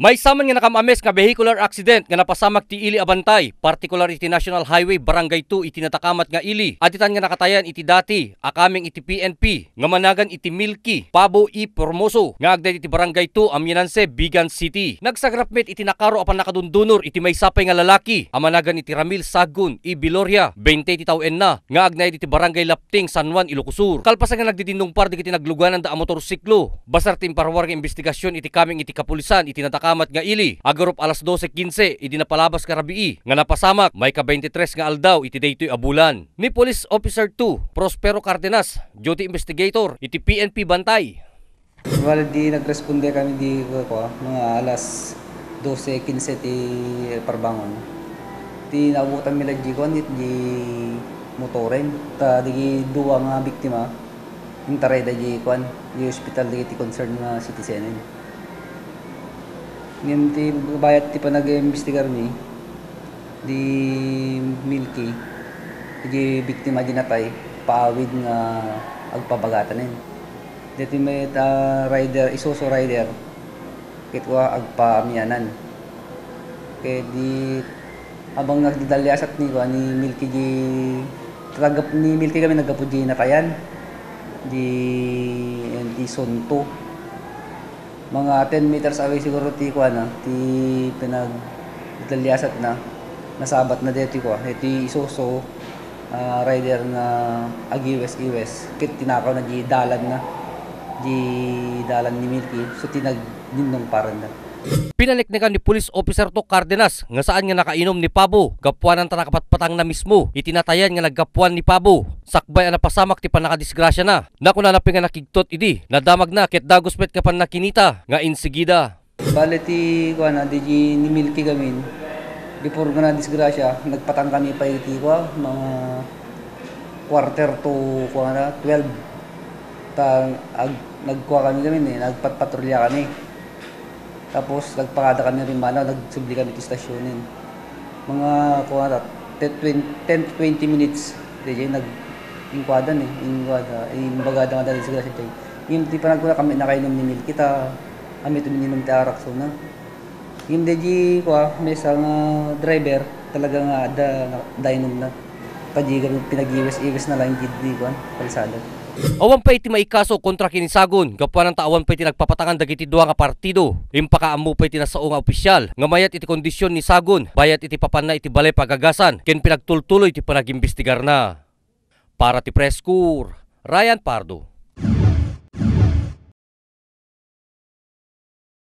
May saman nga nakamames nga vehicular accident nga napasamak ti ili abantay, particular iti National Highway Barangay 2 iti natakamat nga ili. Aditan nga nakatayan iti dati, akaming iti PNP, nga managan iti Milky, Pabo E. Formoso, nga agday iti Barangay 2, Amiananse, Bigan City. Nagsagrapmet iti nakaro apan nakadundunor iti may sapay nga lalaki, amanagan iti Ramil Sagun E. Biloria, 20 iti tawen na, nga agday iti Barangay Lapting, San Juan, Ilocosur. Kalpasan nga nagdidindong par iti nagluganan da a motorsiklo. Basar tin parwar nga investigasyon iti kaming iti kapulisan iti natakamat nga ili. Agarup alas 12:15 iti napalabas karabii nga napasamak may ka-23 nga aldaw iti daytoy abulan. Ni Police Officer 2 Prospero Cardenas, duty investigator iti PNP Bantay. Well, di nagresponde kami di ko mga alas 12:15 ti parbangon. Ti naabutan mi lagi ko nit di motoren ta di duwa nga biktima intare da di kwan di hospital di ti concern nga citizen. Ngayon ti bayat ti pa nag-imbestigar ni di Milky di biktima di natay paawid nga agpabagatan nin. Dito may rider, Isuzu rider kitwa agpaamianan. Kaya di abang nagdidalyasat ni Milky di tagap ni Milky kami naggapo di natayan di Sonto. Mga 10 meters away siguro ti pinagdalyasat na nasabat na dito ko. Ito Isuzu rider na agiwes-iwes. Kit tinakaw na di dalan ni Milky. So tinagdindong paran na. Pinaliknikan ni Police Officer to Cardenas nga saan nga nakainom ni Pabo. Gapuanan ta nakapatpatang na mismo. Itinatayan nga naggapuan ni Pabo. Sakbay ang napasamak ti panakadisgrasya na. Naku nanapin nga nakigtot idi. Nadamag na ket daguspet ka pan nakinita nga insigida. Bale ti di ni Milky gamin. Before nga na disgrasya, nagpatang kami pa iti mga quarter to 12. Nagkuha kami nagpatpatrolya kami. Tapos nagpakada kami rin nagsubli kami iti stasyonin. Mga 10-20 minutes DJ nag-inkwada imbagada nga dali sigla siya. Yung di pa nagkula kami nakainom ni Milky kami tumininom ti arakso na. Yung DJ may isang driver talaga nga dainom na. Kadi kami pinag-iwes-iwes na lang di kalsada. Awan pa iti maikaso kontra kinisagon, gapuan ng taawan pa iti nagpapatangan dagiti duwa nga partido. Impakaammo pa iti nasao nga opisyal, nga mayat iti kondisyon ni Sagon, bayat iti papan na iti balay pagagasan, ken pinagtultuloy iti panagimbestigar na. Para ti Press Corps, Ryan Pardo.